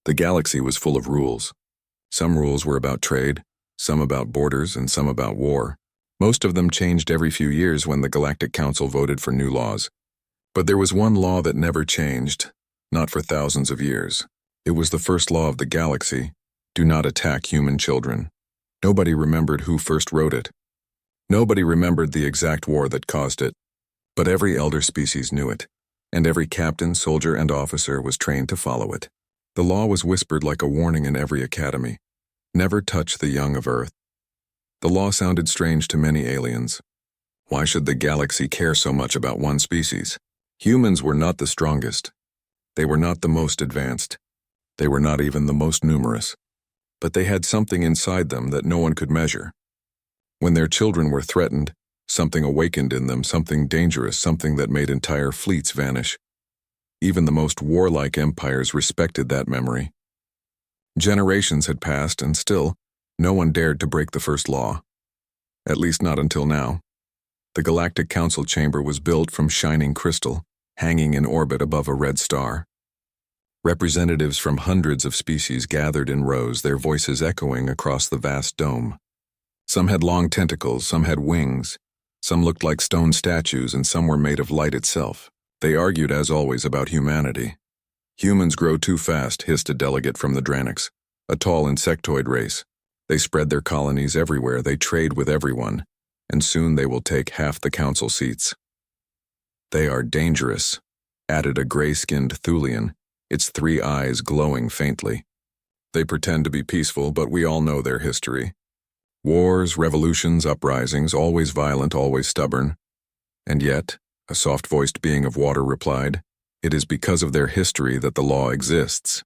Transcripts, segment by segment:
The galaxy was full of rules. Some rules were about trade, some about borders, and some about war. Most of them changed every few years when the Galactic Council voted for new laws. But there was one law that never changed, not for thousands of years. It was the first law of the galaxy: do not attack human children. Nobody remembered who first wrote it. Nobody remembered the exact war that caused it. But every elder species knew it, and every captain, soldier, and officer was trained to follow it. The law was whispered like a warning in every academy: never touch the young of Earth. The law sounded strange to many aliens. Why should the galaxy care so much about one species? Humans were not the strongest. They were not the most advanced. They were not even the most numerous. But they had something inside them that no one could measure. When their children were threatened, something awakened in them, something dangerous, something that made entire fleets vanish. Even the most warlike empires respected that memory. Generations had passed, and still, no one dared to break the first law. At least not until now. The Galactic Council chamber was built from shining crystal, hanging in orbit above a red star. Representatives from hundreds of species gathered in rows, their voices echoing across the vast dome. Some had long tentacles, some had wings, some looked like stone statues, and some were made of light itself. They argued, as always, about humanity. Humans grow too fast, hissed a delegate from the Dranics, a tall insectoid race. They spread their colonies everywhere, they trade with everyone, and soon they will take half the council seats. They are dangerous, added a gray-skinned Thulian, its 3 eyes glowing faintly. They pretend to be peaceful, but we all know their history. Wars, revolutions, uprisings, always violent, always stubborn. And yet, a soft-voiced being of water replied, it is because of their history that the law exists.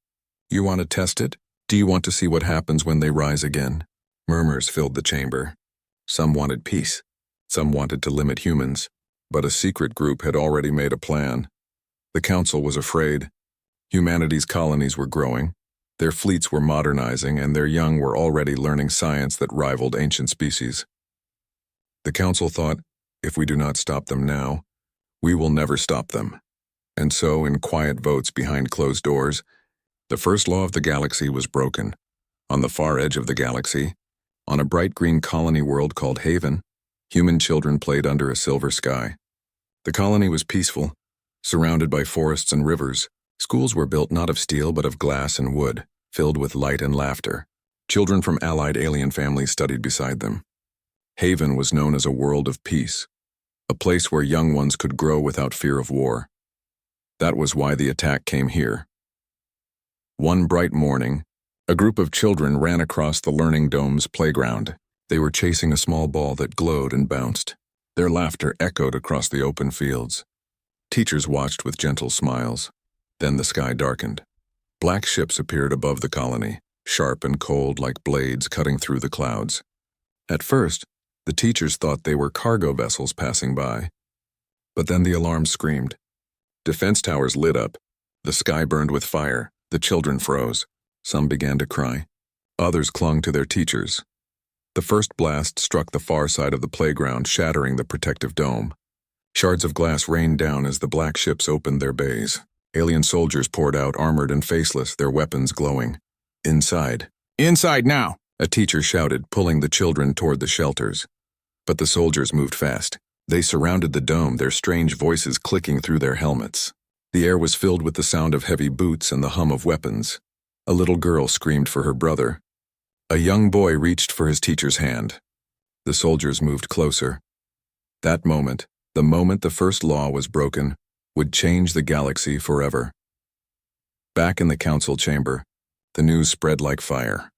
You want to test it? Do you want to see what happens when they rise again? Murmurs filled the chamber. Some wanted peace. Some wanted to limit humans. But a secret group had already made a plan. The council was afraid. Humanity's colonies were growing. Their fleets were modernizing, and their young were already learning science that rivaled ancient species. The council thought, if we do not stop them now, we will never stop them. And so, in quiet votes behind closed doors, the first law of the galaxy was broken. On the far edge of the galaxy, on a bright green colony world called Haven, human children played under a silver sky. The colony was peaceful, surrounded by forests and rivers. Schools were built not of steel but of glass and wood, filled with light and laughter. Children from allied alien families studied beside them. Haven was known as a world of peace, a place where young ones could grow without fear of war. That was why the attack came here. One bright morning, a group of children ran across the Learning Dome's playground. They were chasing a small ball that glowed and bounced. Their laughter echoed across the open fields. Teachers watched with gentle smiles. Then the sky darkened. Black ships appeared above the colony, sharp and cold like blades cutting through the clouds. At first, the teachers thought they were cargo vessels passing by. But then the alarm screamed. Defense towers lit up. The sky burned with fire. The children froze. Some began to cry. Others clung to their teachers. The first blast struck the far side of the playground, shattering the protective dome. Shards of glass rained down as the black ships opened their bays. Alien soldiers poured out, armored and faceless, their weapons glowing. Inside. Inside now! A teacher shouted, pulling the children toward the shelters. But the soldiers moved fast. They surrounded the dome, their strange voices clicking through their helmets. The air was filled with the sound of heavy boots and the hum of weapons. A little girl screamed for her brother. A young boy reached for his teacher's hand. The soldiers moved closer. That moment, the moment the first law was broken, would change the galaxy forever. Back in the council chamber, the news spread like fire.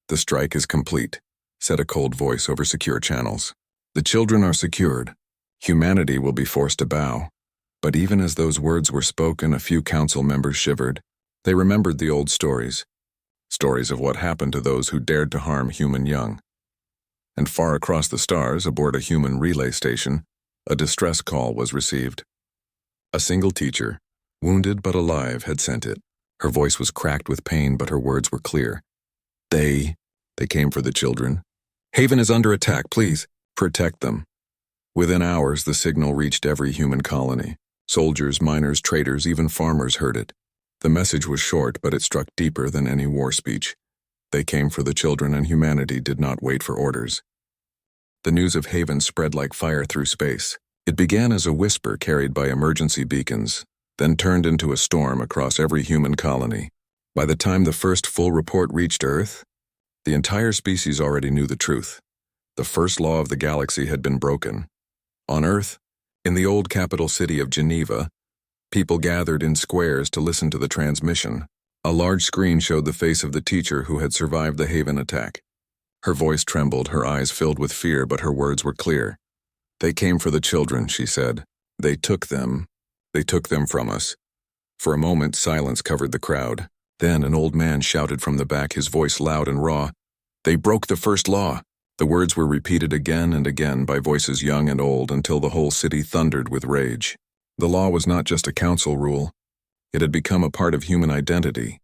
The strike is complete, said a cold voice over secure channels. The children are secured. Humanity will be forced to bow. But even as those words were spoken, a few council members shivered. They remembered the old stories. Stories of what happened to those who dared to harm human young. And far across the stars, aboard a human relay station, a distress call was received. A single teacher, wounded but alive, had sent it. Her voice was cracked with pain, but her words were clear. They came for the children. Haven is under attack, please, protect them. Within hours, the signal reached every human colony. Soldiers, miners, traders, even farmers heard it. The message was short, but it struck deeper than any war speech. They came for the children, and humanity did not wait for orders. The news of Haven spread like fire through space. It began as a whisper carried by emergency beacons, then turned into a storm across every human colony. By the time the first full report reached Earth, the entire species already knew the truth. The first law of the galaxy had been broken. On Earth, in the old capital city of Geneva, people gathered in squares to listen to the transmission. A large screen showed the face of the teacher who had survived the Haven attack. Her voice trembled, her eyes filled with fear, but her words were clear. "They came for the children," she said. They took them from us." For a moment, silence covered the crowd. Then an old man shouted from the back, his voice loud and raw. "They broke the first law." The words were repeated again and again by voices young and old until the whole city thundered with rage. The law was not just a council rule. It had become a part of human identity.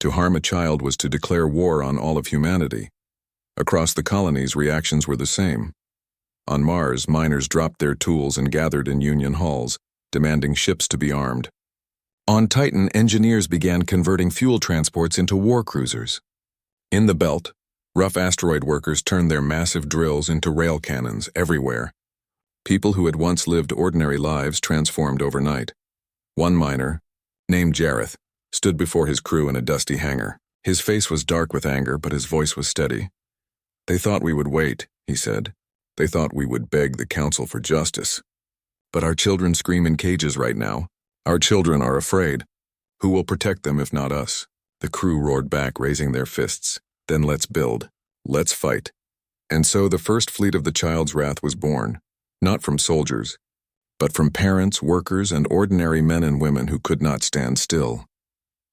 To harm a child was to declare war on all of humanity. Across the colonies, reactions were the same. On Mars, miners dropped their tools and gathered in Union halls, demanding ships to be armed. On Titan, engineers began converting fuel transports into war cruisers. In the belt, rough asteroid workers turned their massive drills into rail cannons everywhere. People who had once lived ordinary lives transformed overnight. One miner, named Jareth, stood before his crew in a dusty hangar. His face was dark with anger, but his voice was steady. "They thought we would wait," he said. "They thought we would beg the council for justice. But our children scream in cages right now. Our children are afraid. Who will protect them if not us?" The crew roared back, raising their fists. "Then let's build. Let's fight." And so the first fleet of the child's wrath was born, not from soldiers, but from parents, workers, and ordinary men and women who could not stand still.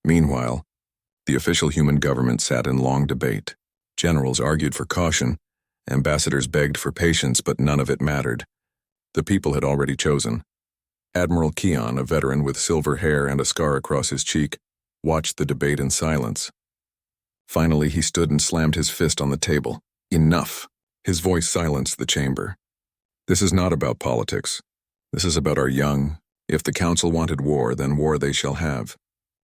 Meanwhile, the official human government sat in long debate. Generals argued for caution, ambassadors begged for patience, but none of it mattered. The people had already chosen. Admiral Keon, a veteran with silver hair and a scar across his cheek, watched the debate in silence. Finally, he stood and slammed his fist on the table. "Enough!" His voice silenced the chamber. "This is not about politics. This is about our young. If the council wanted war, then war they shall have.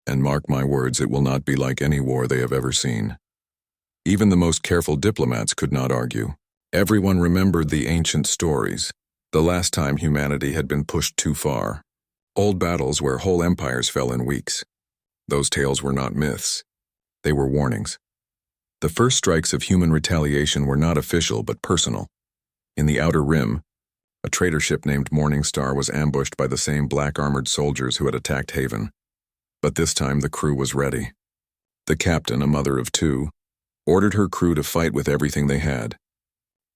And mark my words, it will not be like any war they have ever seen." Even the most careful diplomats could not argue. Everyone remembered the ancient stories, the last time humanity had been pushed too far. Old battles where whole empires fell in weeks. Those tales were not myths. They were warnings. The first strikes of human retaliation were not official but personal. In the Outer Rim, a trader ship named Morningstar was ambushed by the same black-armored soldiers who had attacked Haven. But this time the crew was ready. The captain, a mother of two, ordered her crew to fight with everything they had.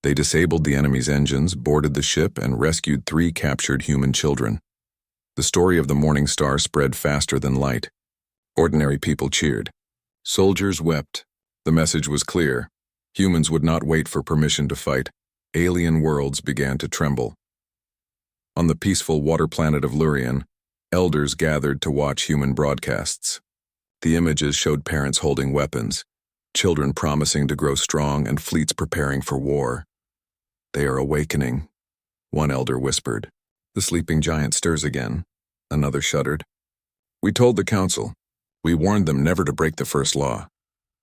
They disabled the enemy's engines, boarded the ship, and rescued 3 captured human children. The story of the Morningstar spread faster than light. Ordinary people cheered. Soldiers wept. The message was clear. Humans would not wait for permission to fight. Alien worlds began to tremble. On the peaceful water planet of Lurian, elders gathered to watch human broadcasts. The images showed parents holding weapons, children promising to grow strong, and fleets preparing for war. "They are awakening," one elder whispered. "The sleeping giant stirs again," another shuddered. "We told the council. We warned them never to break the first law.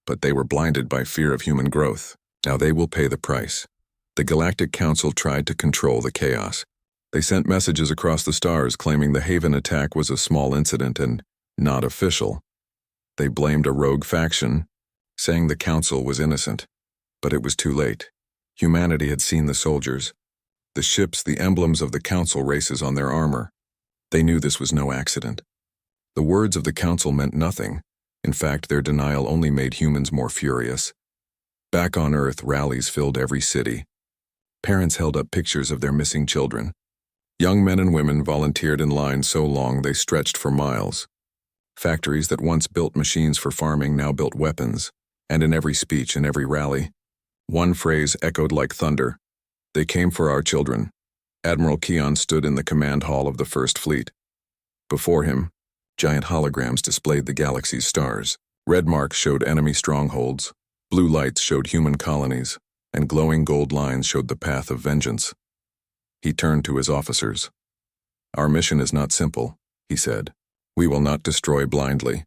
But they were blinded by fear of human growth. Now they will pay the price." The Galactic Council tried to control the chaos. They sent messages across the stars claiming the Haven attack was a small incident and not official. They blamed a rogue faction, saying the council was innocent. But it was too late. Humanity had seen the soldiers, the ships, the emblems of the council races on their armor. They knew this was no accident. The words of the council meant nothing. In fact, their denial only made humans more furious. Back on Earth, rallies filled every city. Parents held up pictures of their missing children. Young men and women volunteered in lines so long they stretched for miles. Factories that once built machines for farming now built weapons, and in every speech and every rally, one phrase echoed like thunder: "They came for our children." Admiral Keon stood in the command hall of the First Fleet. Before him, giant holograms displayed the galaxy's stars. Red marks showed enemy strongholds, blue lights showed human colonies, and glowing gold lines showed the path of vengeance. He turned to his officers. "Our mission is not simple," he said. "We will not destroy blindly.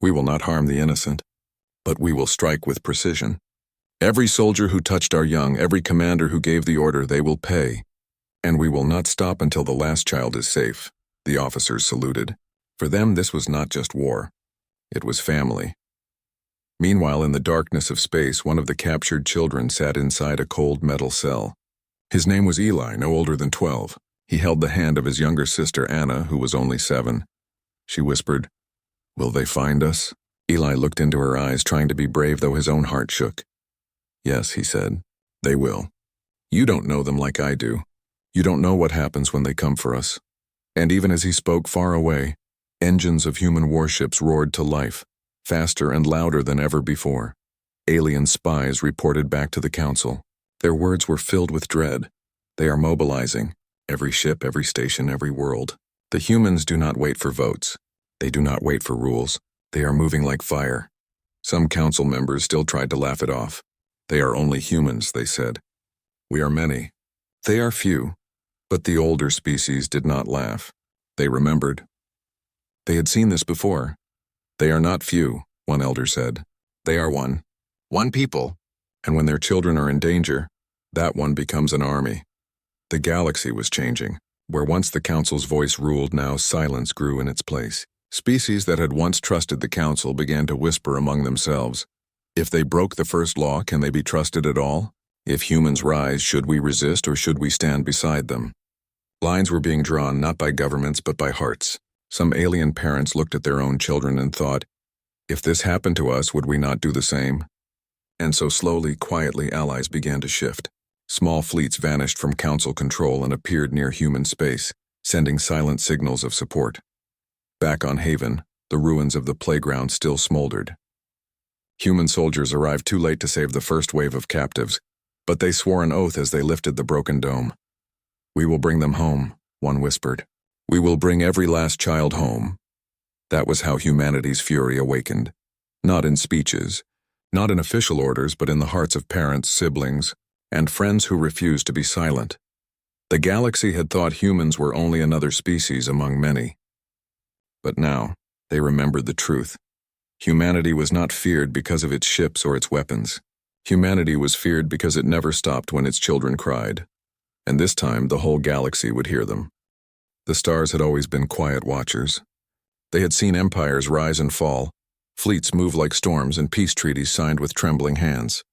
We will not harm the innocent, but we will strike with precision. Every soldier who touched our young, every commander who gave the order, they will pay. And we will not stop until the last child is safe." The officers saluted. For them, this was not just war. It was family. Meanwhile, in the darkness of space, one of the captured children sat inside a cold metal cell. His name was Eli, no older than 12. He held the hand of his younger sister, Anna, who was only 7. She whispered, "Will they find us?" Eli looked into her eyes, trying to be brave, though his own heart shook. "Yes," he said, "they will. You don't know them like I do. You don't know what happens when they come for us." And even as he spoke, far away, engines of human warships roared to life, faster and louder than ever before. Alien spies reported back to the Council. Their words were filled with dread. They are mobilizing. Every ship, every station, every world. The humans do not wait for votes. They do not wait for rules. They are moving like fire. Some Council members still tried to laugh it off. "They are only humans," they said. "We are many. They are few." But the older species did not laugh. They remembered. They had seen this before. "They are not few," one elder said. "They are one. One people. And when their children are in danger, that one becomes an army." The galaxy was changing. Where once the Council's voice ruled, now silence grew in its place. Species that had once trusted the Council began to whisper among themselves. If they broke the first law, can they be trusted at all? If humans rise, should we resist or should we stand beside them? Lines were being drawn not by governments but by hearts. Some alien parents looked at their own children and thought, if this happened to us, would we not do the same? And so slowly, quietly, allies began to shift. Small fleets vanished from Council control and appeared near human space, sending silent signals of support. Back on Haven, the ruins of the playground still smoldered. Human soldiers arrived too late to save the first wave of captives, but they swore an oath as they lifted the broken dome. "We will bring them home," one whispered. "We will bring every last child home." That was how humanity's fury awakened. Not in speeches, not in official orders, but in the hearts of parents, siblings, and friends who refused to be silent. The galaxy had thought humans were only another species among many. But now, they remembered the truth. Humanity was not feared because of its ships or its weapons. Humanity was feared because it never stopped when its children cried. And this time, the whole galaxy would hear them. The stars had always been quiet watchers. They had seen empires rise and fall, fleets move like storms, and peace treaties signed with trembling hands.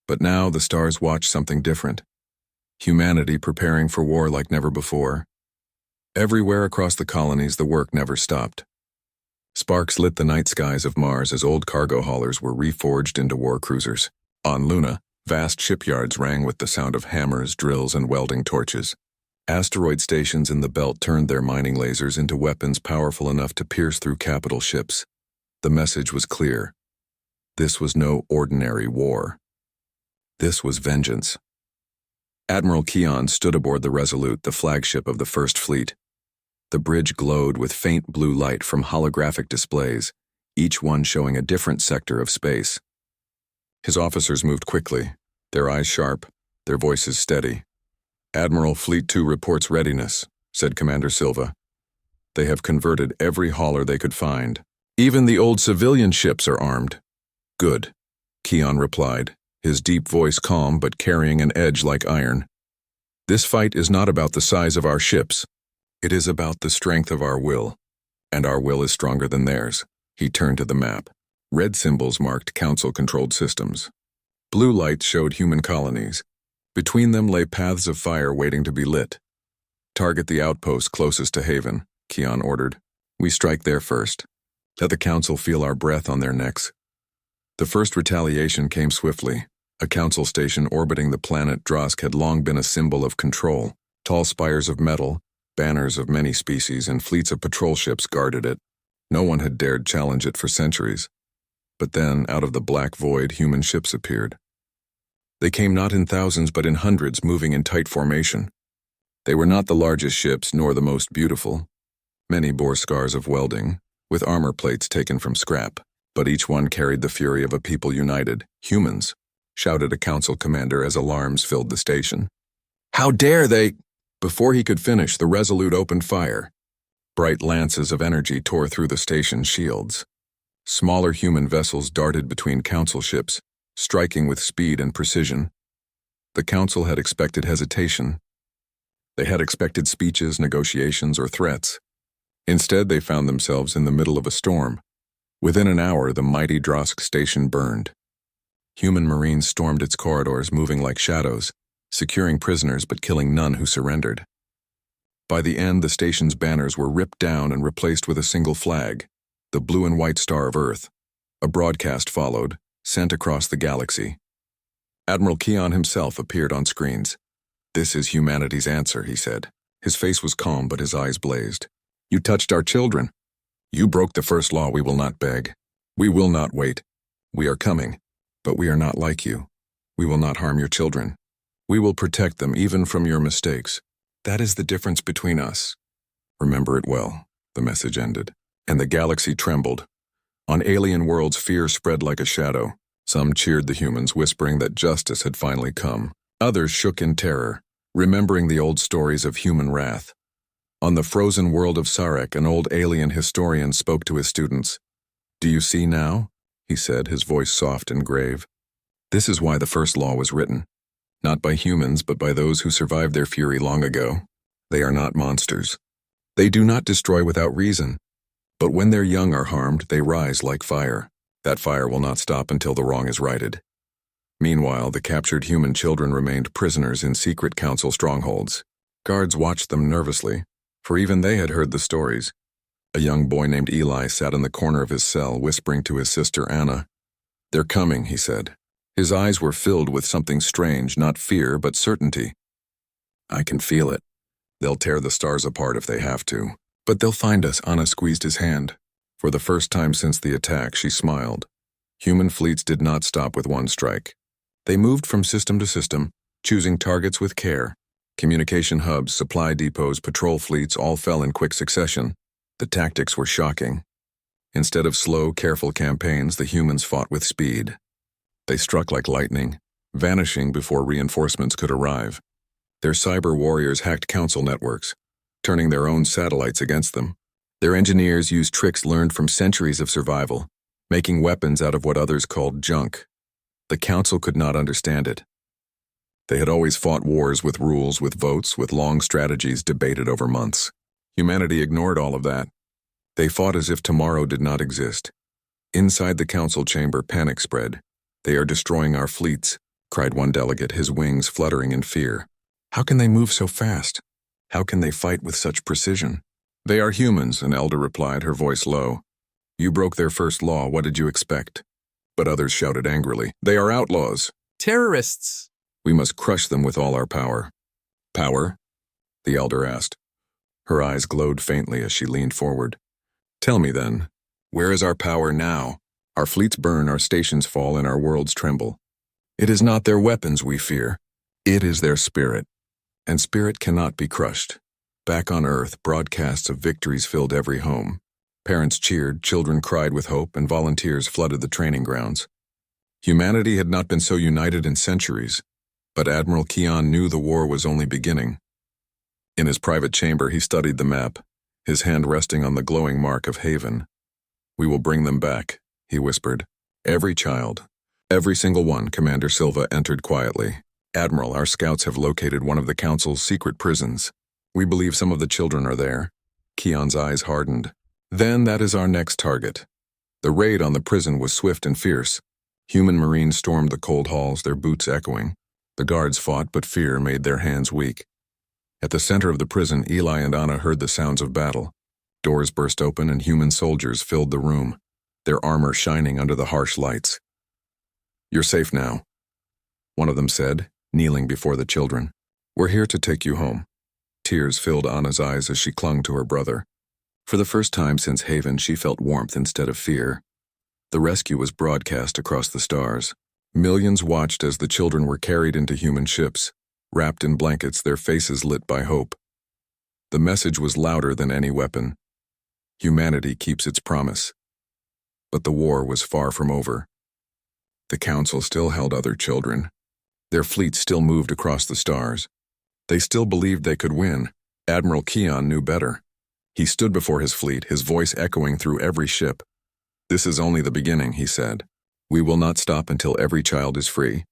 But now the stars watched something different. Humanity preparing for war like never before. Everywhere across the colonies, the work never stopped. Sparks lit the night skies of Mars as old cargo haulers were reforged into war cruisers. On Luna, vast shipyards rang with the sound of hammers, drills, and welding torches. Asteroid stations in the belt turned their mining lasers into weapons powerful enough to pierce through capital ships. The message was clear. This was no ordinary war. This was vengeance. Admiral Keon stood aboard the Resolute, the flagship of the First Fleet. The bridge glowed with faint blue light from holographic displays, each one showing a different sector of space. His officers moved quickly, their eyes sharp, their voices steady. "Admiral, Fleet 2 reports readiness," said Commander Silva. "They have converted every hauler they could find. Even the old civilian ships are armed." "Good," Keon replied, his deep voice calm but carrying an edge like iron. "This fight is not about the size of our ships. It is about the strength of our will. And our will is stronger than theirs." He turned to the map. Red symbols marked Council-controlled systems. Blue lights showed human colonies. Between them lay paths of fire waiting to be lit. "Target the outpost closest to Haven," Keon ordered. "We strike there first. Let the Council feel our breath on their necks." The first retaliation came swiftly. A Council station orbiting the planet Drosk had long been a symbol of control. Tall spires of metal, banners of many species, and fleets of patrol ships guarded it. No one had dared challenge it for centuries. But then, out of the black void, human ships appeared. They came not in thousands but in hundreds, moving in tight formation. They were not the largest ships, nor the most beautiful. Many bore scars of welding, with armor plates taken from scrap, but each one carried the fury of a people united. "Humans," shouted a Council commander as alarms filled the station. "How dare they?" Before he could finish, the Resolute opened fire. Bright lances of energy tore through the station's shields. Smaller human vessels darted between Council ships, striking with speed and precision. The Council had expected hesitation. They had expected speeches, negotiations, or threats. Instead, they found themselves in the middle of a storm. Within an hour, the mighty Drosk station burned. Human Marines stormed its corridors, moving like shadows, securing prisoners but killing none who surrendered. By the end, the station's banners were ripped down and replaced with a single flag, the blue and white Star of Earth. A broadcast followed, sent across the galaxy. Admiral Keon himself appeared on screens. "This is humanity's answer," he said. His face was calm, but his eyes blazed. "You touched our children. You broke the first law. We will not beg. We will not wait. We are coming, but we are not like you. We will not harm your children. We will protect them even from your mistakes. That is the difference between us. Remember it well," the message ended. And the galaxy trembled. On alien worlds, fear spread like a shadow. Some cheered the humans, whispering that justice had finally come. Others shook in terror, remembering the old stories of human wrath. On the frozen world of Sarek, an old alien historian spoke to his students. "Do you see now?" he said, his voice soft and grave. "This is why the first law was written. Not by humans, but by those who survived their fury long ago. They are not monsters. They do not destroy without reason. But when their young are harmed, they rise like fire. That fire will not stop until the wrong is righted." Meanwhile, the captured human children remained prisoners in secret council strongholds. Guards watched them nervously, for even they had heard the stories. A young boy named Eli sat in the corner of his cell, whispering to his sister Anna. "They're coming," he said. His eyes were filled with something strange, not fear, but certainty. "I can feel it. They'll tear the stars apart if they have to. But they'll find us." Anna squeezed his hand. For the first time since the attack, she smiled. Human fleets did not stop with one strike. They moved from system to system, choosing targets with care. Communication hubs, supply depots, patrol fleets all fell in quick succession. The tactics were shocking. Instead of slow, careful campaigns, the humans fought with speed. They struck like lightning, vanishing before reinforcements could arrive. Their cyber warriors hacked council networks, turning their own satellites against them. Their engineers used tricks learned from centuries of survival, making weapons out of what others called junk. The council could not understand it. They had always fought wars with rules, with votes, with long strategies debated over months. Humanity ignored all of that. They fought as if tomorrow did not exist. Inside the council chamber, panic spread. "They are destroying our fleets," cried one delegate, his wings fluttering in fear. "How can they move so fast? How can they fight with such precision?" "They are humans," an elder replied, her voice low. "You broke their first law. What did you expect?" But others shouted angrily, "They are outlaws. Terrorists." We must crush them with all our power." "Power?" the elder asked. Her eyes glowed faintly as she leaned forward. "Tell me then, where is our power now? Our fleets burn, our stations fall, and our worlds tremble. It is not their weapons we fear. It is their spirit. And spirit cannot be crushed." Back on Earth, broadcasts of victories filled every home. Parents cheered, children cried with hope, and volunteers flooded the training grounds. Humanity had not been so united in centuries, but Admiral Keon knew the war was only beginning. In his private chamber, he studied the map, his hand resting on the glowing mark of Haven. "We will bring them back," he whispered. "Every child. Every single one," Commander Silva entered quietly. "Admiral, our scouts have located one of the Council's secret prisons. We believe some of the children are there." Keon's eyes hardened. "Then that is our next target." The raid on the prison was swift and fierce. Human Marines stormed the cold halls, their boots echoing. The guards fought, but fear made their hands weak. At the center of the prison, Eli and Anna heard the sounds of battle. Doors burst open and human soldiers filled the room, their armor shining under the harsh lights. "You're safe now," one of them said, kneeling before the children. "We're here to take you home." Tears filled Anna's eyes as she clung to her brother. For the first time since Haven, she felt warmth instead of fear. The rescue was broadcast across the stars. Millions watched as the children were carried into human ships, wrapped in blankets, their faces lit by hope. The message was louder than any weapon. Humanity keeps its promise. But the war was far from over. The Council still held other children. Their fleet still moved across the stars. They still believed they could win. Admiral Keon knew better. He stood before his fleet, his voice echoing through every ship. "This is only the beginning," he said. "We will not stop until every child is free,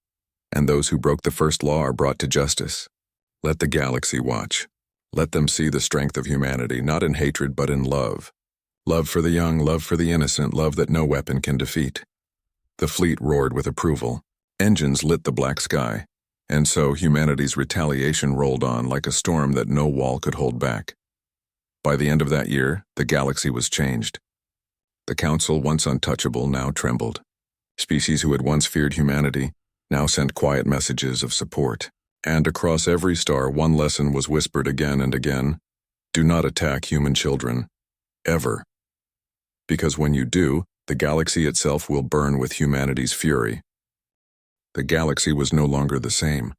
and those who broke the first law are brought to justice. Let the galaxy watch. Let them see the strength of humanity, not in hatred but in love. Love for the young, love for the innocent, love that no weapon can defeat." The fleet roared with approval. Engines lit the black sky, and so humanity's retaliation rolled on like a storm that no wall could hold back. By the end of that year, the galaxy was changed. The Council, once untouchable, now trembled. Species who had once feared humanity now sent quiet messages of support. And across every star, one lesson was whispered again and again: do not attack human children. Ever. Because when you do, the galaxy itself will burn with humanity's fury. The galaxy was no longer the same.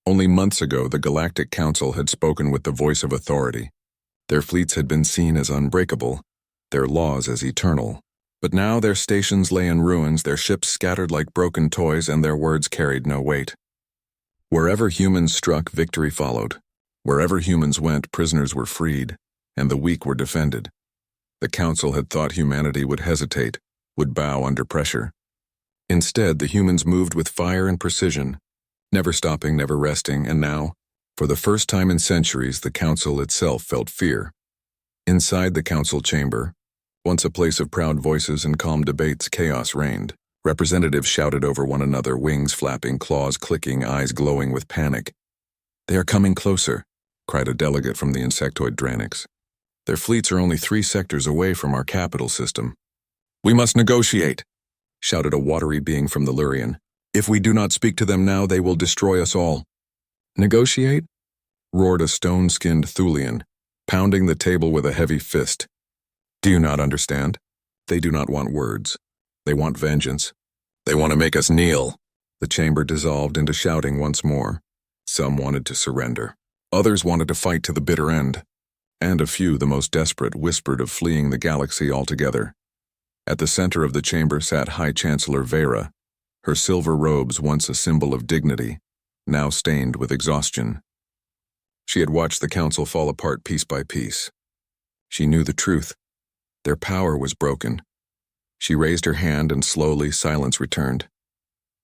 Only months ago, the Galactic Council had spoken with the voice of authority. Their fleets had been seen as unbreakable, their laws as eternal. But now their stations lay in ruins, their ships scattered like broken toys, and their words carried no weight. Wherever humans struck, victory followed. Wherever humans went, prisoners were freed, and the weak were defended. The Council had thought humanity would hesitate, would bow under pressure. Instead, the humans moved with fire and precision, never stopping, never resting, and now, for the first time in centuries, the Council itself felt fear. Inside the Council chamber, once a place of proud voices and calm debates, chaos reigned. Representatives shouted over one another, wings flapping, claws clicking, eyes glowing with panic. "They are coming closer," cried a delegate from the insectoid Dranics. "Their fleets are only 3 sectors away from our capital system." "We must negotiate," shouted a watery being from the Lurian. "If we do not speak to them now, they will destroy us all." "Negotiate?" roared a stone-skinned Thulian, pounding the table with a heavy fist. "Do you not understand? They do not want words. They want vengeance. They want to make us kneel." The chamber dissolved into shouting once more. Some wanted to surrender. Others wanted to fight to the bitter end. And a few, the most desperate, whispered of fleeing the galaxy altogether. At the center of the chamber sat High Chancellor Vera, her silver robes once a symbol of dignity, now stained with exhaustion. She had watched the Council fall apart piece by piece. She knew the truth. Their power was broken. She raised her hand and slowly silence returned.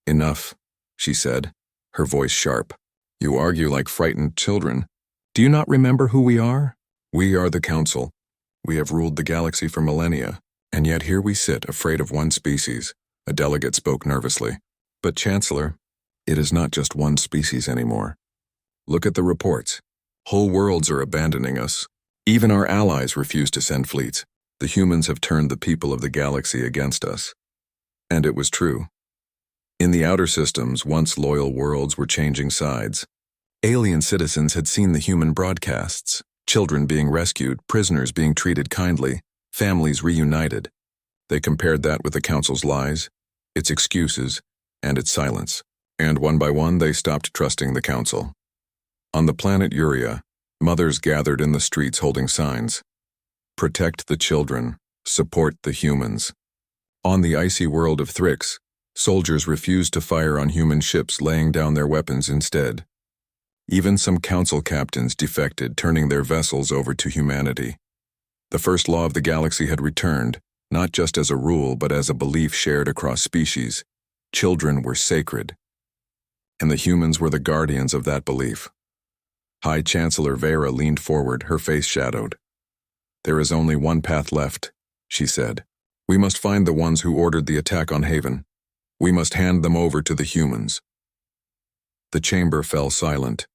"Enough," she said, her voice sharp. "You argue like frightened children. Do you not remember who we are? We are the Council. We have ruled the galaxy for millennia, and yet here we sit, afraid of one species." A delegate spoke nervously. "But Chancellor, it is not just one species anymore. Look at the reports. Whole worlds are abandoning us. Even our allies refuse to send fleets. The humans have turned the people of the galaxy against us." And it was true. In the outer systems, once loyal worlds were changing sides. Alien citizens had seen the human broadcasts, children being rescued, prisoners being treated kindly, families reunited. They compared that with the Council's lies, its excuses, and its silence. And one by one, they stopped trusting the Council. On the planet Uria, mothers gathered in the streets holding signs. "Protect the children. Support the humans." On the icy world of Thrix, soldiers refused to fire on human ships, laying down their weapons instead. Even some Council captains defected, turning their vessels over to humanity. The first law of the galaxy had returned, not just as a rule, but as a belief shared across species. Children were sacred. And the humans were the guardians of that belief. High Chancellor Vera leaned forward, her face shadowed. "There is only one path left," she said. "We must find the ones who ordered the attack on Haven. We must hand them over to the humans." The chamber fell silent.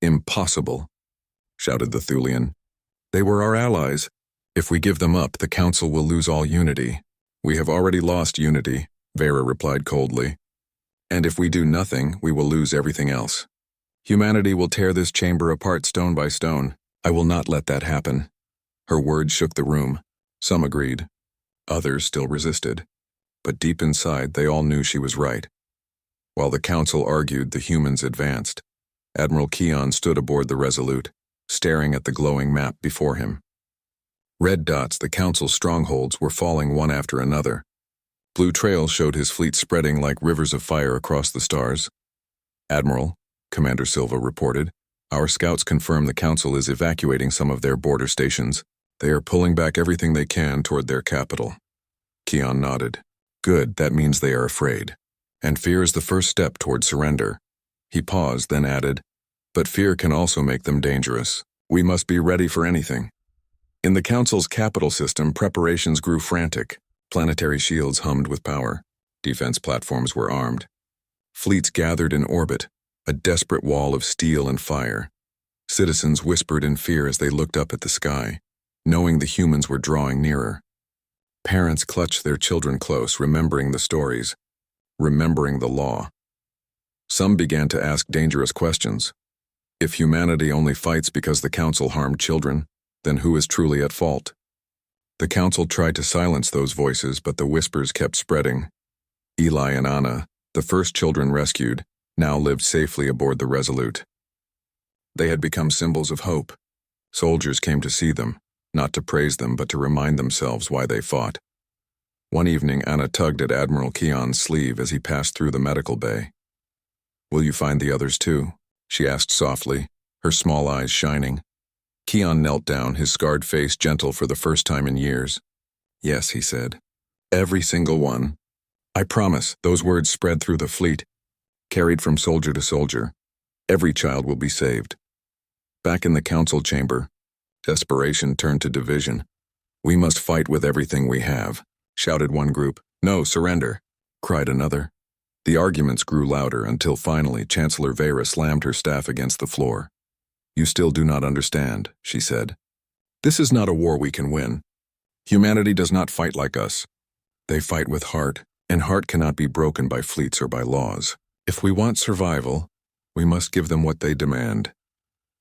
"Impossible," shouted the Thulian. "They were our allies. If we give them up, the Council will lose all unity." "We have already lost unity," Vera replied coldly. "And if we do nothing, we will lose everything else. Humanity will tear this chamber apart stone by stone. I will not let that happen." Her words shook the room. Some agreed. Others still resisted. But deep inside, they all knew she was right. While the Council argued, the humans advanced. Admiral Keon stood aboard the Resolute, staring at the glowing map before him. Red dots, the Council's strongholds, were falling one after another. Blue trails showed his fleet spreading like rivers of fire across the stars. "Admiral," Commander Silva reported, "our scouts confirm the Council is evacuating some of their border stations. They are pulling back everything they can toward their capital." Keon nodded. Good, that means they are afraid. And fear is the first step toward surrender. He paused, then added, but fear can also make them dangerous. We must be ready for anything. In the Council's capital system, preparations grew frantic. Planetary shields hummed with power. Defense platforms were armed. Fleets gathered in orbit, a desperate wall of steel and fire. Citizens whispered in fear as they looked up at the sky, knowing the humans were drawing nearer. Parents clutched their children close, remembering the stories, remembering the law. Some began to ask dangerous questions. If humanity only fights because the Council harmed children, then who is truly at fault? The Council tried to silence those voices, but the whispers kept spreading. Eli and Anna, the first children rescued, now lived safely aboard the Resolute. They had become symbols of hope. Soldiers came to see them, not to praise them, but to remind themselves why they fought. One evening, Anna tugged at Admiral Keon's sleeve as he passed through the medical bay. Will you find the others too? She asked softly, her small eyes shining. Keon knelt down, his scarred face gentle for the first time in years. Yes, he said. Every single one. I promise. Those words spread through the fleet, carried from soldier to soldier. Every child will be saved. Back in the Council chamber, desperation turned to division. We must fight with everything we have, shouted one group. No, surrender, cried another. The arguments grew louder until finally Chancellor Vera slammed her staff against the floor. You still do not understand, she said. This is not a war we can win. Humanity does not fight like us. They fight with heart, and heart cannot be broken by fleets or by laws. If we want survival, we must give them what they demand.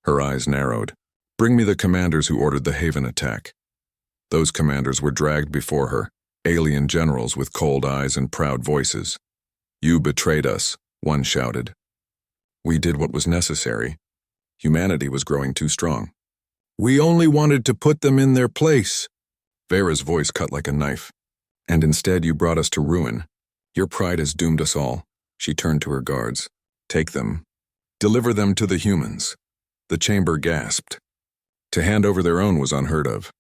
Her eyes narrowed. Bring me the commanders who ordered the Haven attack. Those commanders were dragged before her, alien generals with cold eyes and proud voices. You betrayed us, one shouted. We did what was necessary. Humanity was growing too strong. We only wanted to put them in their place. Vera's voice cut like a knife. And instead you brought us to ruin. Your pride has doomed us all. She turned to her guards. Take them. Deliver them to the humans. The chamber gasped. To hand over their own was unheard of.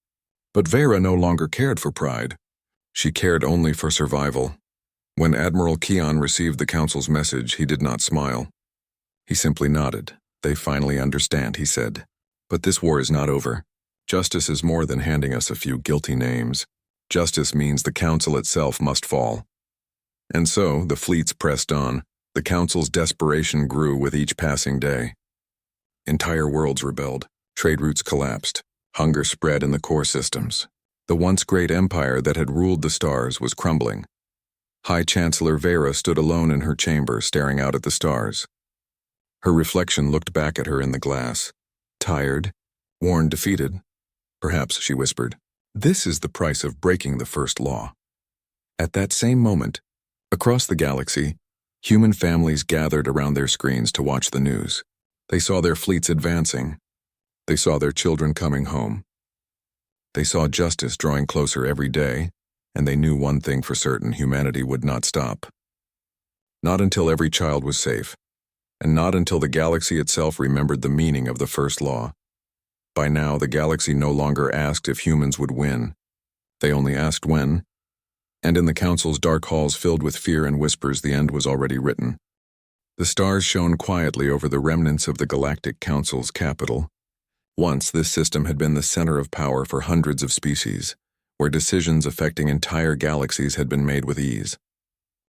But Vera no longer cared for pride. She cared only for survival. When Admiral Keon received the Council's message, he did not smile. He simply nodded. They finally understand, he said. But this war is not over. Justice is more than handing us a few guilty names. Justice means the Council itself must fall. And so, the fleets pressed on. The Council's desperation grew with each passing day. Entire worlds rebelled. Trade routes collapsed. Hunger spread in the core systems. The once great empire that had ruled the stars was crumbling. High Chancellor Vera stood alone in her chamber, staring out at the stars. Her reflection looked back at her in the glass. Tired, worn, defeated. Perhaps, she whispered, this is the price of breaking the first law. At that same moment, across the galaxy, human families gathered around their screens to watch the news. They saw their fleets advancing. They saw their children coming home. They saw justice drawing closer every day, and they knew one thing for certain: humanity would not stop. Not until every child was safe, and not until the galaxy itself remembered the meaning of the first law. By now, the galaxy no longer asked if humans would win. They only asked when, and in the Council's dark halls filled with fear and whispers, the end was already written. The stars shone quietly over the remnants of the Galactic Council's capital. Once, this system had been the center of power for hundreds of species, where decisions affecting entire galaxies had been made with ease.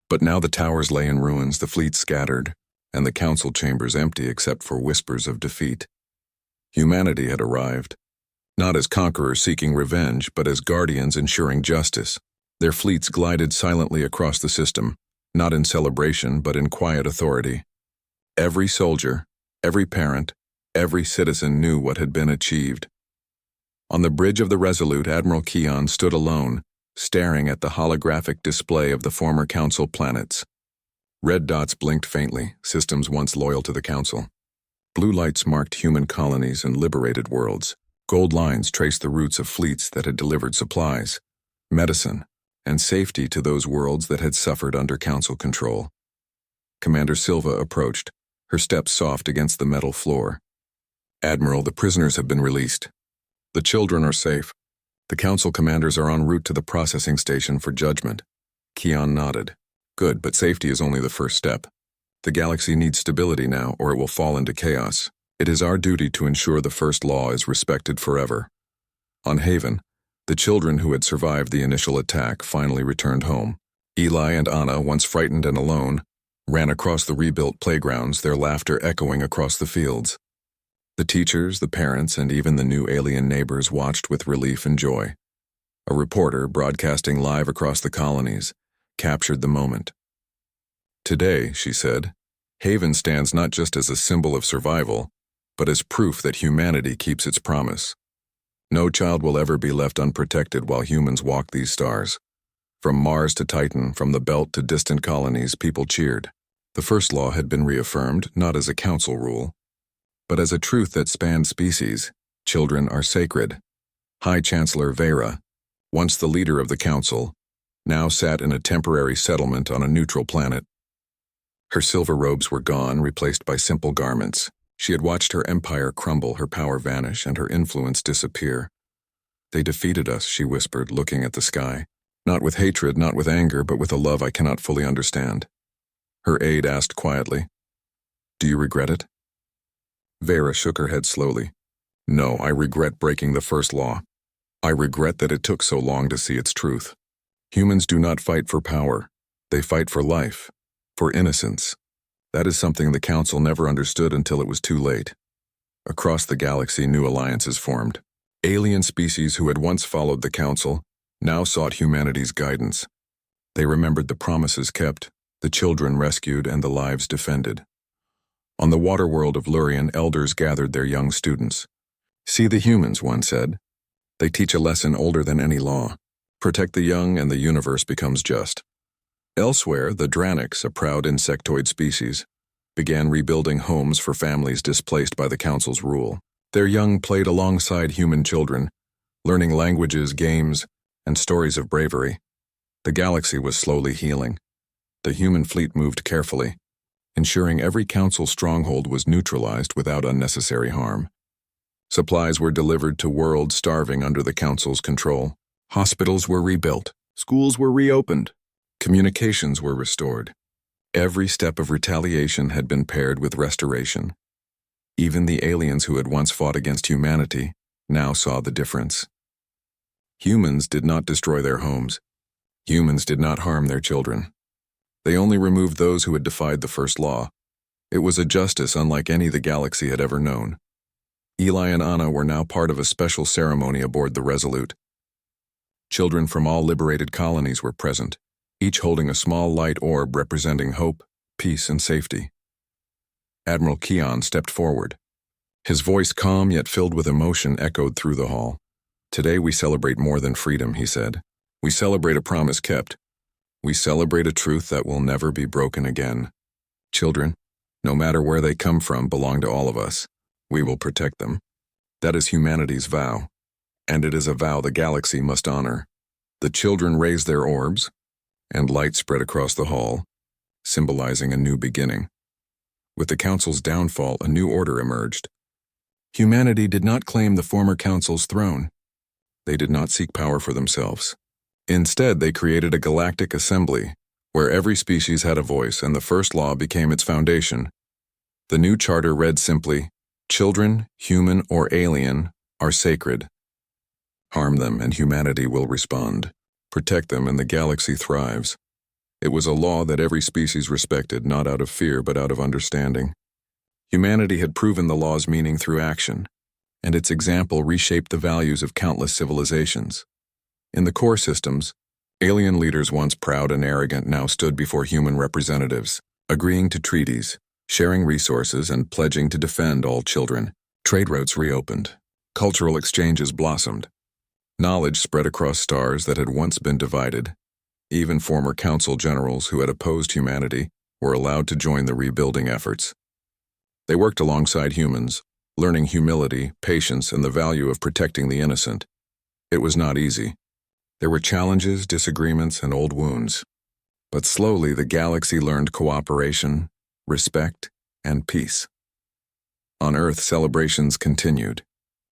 But now the towers lay in ruins, the fleet scattered, and the Council chambers empty except for whispers of defeat. Humanity had arrived, not as conquerors seeking revenge, but as guardians ensuring justice. Their fleets glided silently across the system, not in celebration, but in quiet authority. Every soldier, every parent, every citizen knew what had been achieved. On the bridge of the Resolute, Admiral Keon stood alone, staring at the holographic display of the former Council planets. Red dots blinked faintly, systems once loyal to the Council. Blue lights marked human colonies and liberated worlds. Gold lines traced the routes of fleets that had delivered supplies, medicine, and safety to those worlds that had suffered under Council control. Commander Silva approached, her steps soft against the metal floor. Admiral, the prisoners have been released. The children are safe. The council commanders are en route to the processing station for judgment. Keon nodded. Good, but safety is only the first step. The galaxy needs stability now, or it will fall into chaos. It is our duty to ensure the first law is respected forever. On Haven, the children who had survived the initial attack finally returned home. Eli and Anna, once frightened and alone, ran across the rebuilt playgrounds, their laughter echoing across the fields. The teachers, the parents, and even the new alien neighbors watched with relief and joy. A reporter, broadcasting live across the colonies, captured the moment. Today, she said, Haven stands not just as a symbol of survival, but as proof that humanity keeps its promise. No child will ever be left unprotected while humans walk these stars. From Mars to Titan, from the Belt to distant colonies, people cheered. The first law had been reaffirmed, not as a council rule, but as a truth that spanned species. Children are sacred. High Chancellor Vera, once the leader of the council, now sat in a temporary settlement on a neutral planet. Her silver robes were gone, replaced by simple garments. She had watched her empire crumble, her power vanish, and her influence disappear. They defeated us, she whispered, looking at the sky. Not with hatred, not with anger, but with a love I cannot fully understand. Her aide asked quietly, Do you regret it? Vera shook her head slowly. No, I regret breaking the first law. I regret that it took so long to see its truth. Humans do not fight for power. They fight for life, for innocence. That is something the Council never understood until it was too late. Across the galaxy, new alliances formed. Alien species who had once followed the Council now sought humanity's guidance. They remembered the promises kept, the children rescued, and the lives defended. On the water world of Lurian, elders gathered their young students. See the humans, one said. They teach a lesson older than any law. Protect the young and the universe becomes just. Elsewhere, the Dranics, a proud insectoid species, began rebuilding homes for families displaced by the Council's rule. Their young played alongside human children, learning languages, games, and stories of bravery. The galaxy was slowly healing. The human fleet moved carefully, ensuring every Council stronghold was neutralized without unnecessary harm. Supplies were delivered to worlds starving under the Council's control. Hospitals were rebuilt. Schools were reopened. Communications were restored. Every step of retaliation had been paired with restoration. Even the aliens who had once fought against humanity now saw the difference. Humans did not destroy their homes. Humans did not harm their children. They only removed those who had defied the first law. It was a justice unlike any the galaxy had ever known. Eli and Anna were now part of a special ceremony aboard the Resolute. Children from all liberated colonies were present, each holding a small light orb representing hope, peace, and safety. Admiral Keon stepped forward. His voice, calm yet filled with emotion, echoed through the hall. Today we celebrate more than freedom, he said. We celebrate a promise kept. We celebrate a truth that will never be broken again. Children, no matter where they come from, belong to all of us. We will protect them. That is humanity's vow, and it is a vow the galaxy must honor. The children raised their orbs, and light spread across the hall, symbolizing a new beginning. With the Council's downfall, a new order emerged. Humanity did not claim the former Council's throne. They did not seek power for themselves. Instead, they created a galactic assembly, where every species had a voice and the first law became its foundation. The new charter read simply, Children, human or alien, are sacred. Harm them and humanity will respond. Protect them and the galaxy thrives. It was a law that every species respected, not out of fear but out of understanding. Humanity had proven the law's meaning through action, and its example reshaped the values of countless civilizations. In the core systems, alien leaders once proud and arrogant now stood before human representatives, agreeing to treaties, sharing resources, and pledging to defend all children. Trade routes reopened. Cultural exchanges blossomed. Knowledge spread across stars that had once been divided. Even former council generals who had opposed humanity were allowed to join the rebuilding efforts. They worked alongside humans, learning humility, patience, and the value of protecting the innocent. It was not easy. There were challenges, disagreements, and old wounds. But slowly the galaxy learned cooperation, respect, and peace. On Earth, celebrations continued.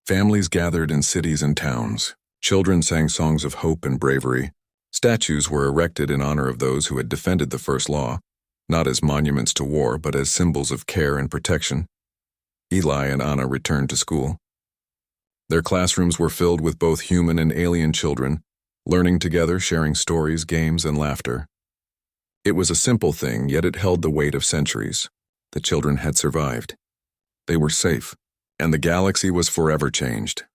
Families gathered in cities and towns. Children sang songs of hope and bravery. Statues were erected in honor of those who had defended the first law, not as monuments to war, but as symbols of care and protection. Eli and Anna returned to school. Their classrooms were filled with both human and alien children, learning together, sharing stories, games, and laughter. It was a simple thing, yet it held the weight of centuries. The children had survived. They were safe, and the galaxy was forever changed.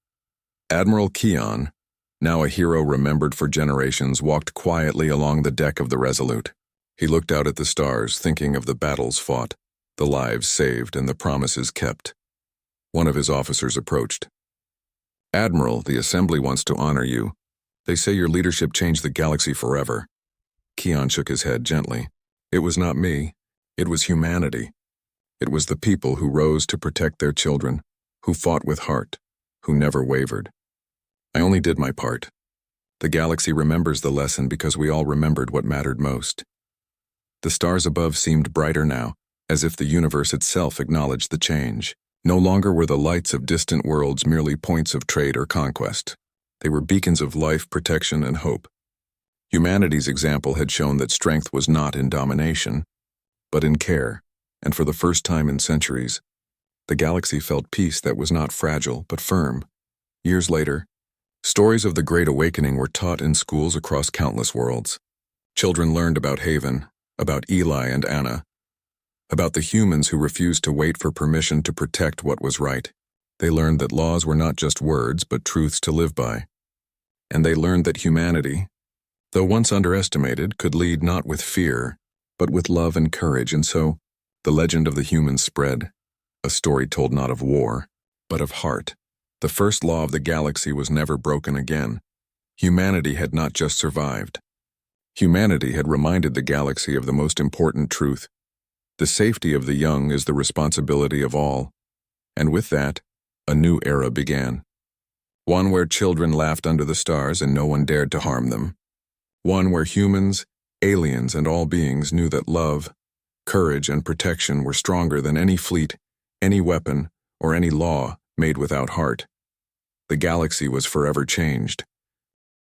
Admiral Keon, now a hero remembered for generations, walked quietly along the deck of the Resolute. He looked out at the stars, thinking of the battles fought, the lives saved, and the promises kept. One of his officers approached. "Admiral, the Assembly wants to honor you. They say your leadership changed the galaxy forever." Keon shook his head gently. "It was not me. It was humanity. It was the people who rose to protect their children, who fought with heart, who never wavered. I only did my part. The galaxy remembers the lesson because we all remembered what mattered most." The stars above seemed brighter now, as if the universe itself acknowledged the change. No longer were the lights of distant worlds merely points of trade or conquest. They were beacons of life, protection, and hope. Humanity's example had shown that strength was not in domination, but in care, and for the first time in centuries, the galaxy felt peace that was not fragile but firm. Years later, stories of the Great Awakening were taught in schools across countless worlds. Children learned about Haven, about Eli and Anna, about the humans who refused to wait for permission to protect what was right. They learned that laws were not just words, but truths to live by. And they learned that humanity, though once underestimated, could lead not with fear, but with love and courage. And so, the legend of the humans spread, a story told not of war, but of heart. The first law of the galaxy was never broken again. Humanity had not just survived. Humanity had reminded the galaxy of the most important truth. The safety of the young is the responsibility of all. And with that, a new era began. One where children laughed under the stars and no one dared to harm them. One where humans, aliens, and all beings knew that love, courage, and protection were stronger than any fleet, any weapon, or any law made without heart. The galaxy was forever changed.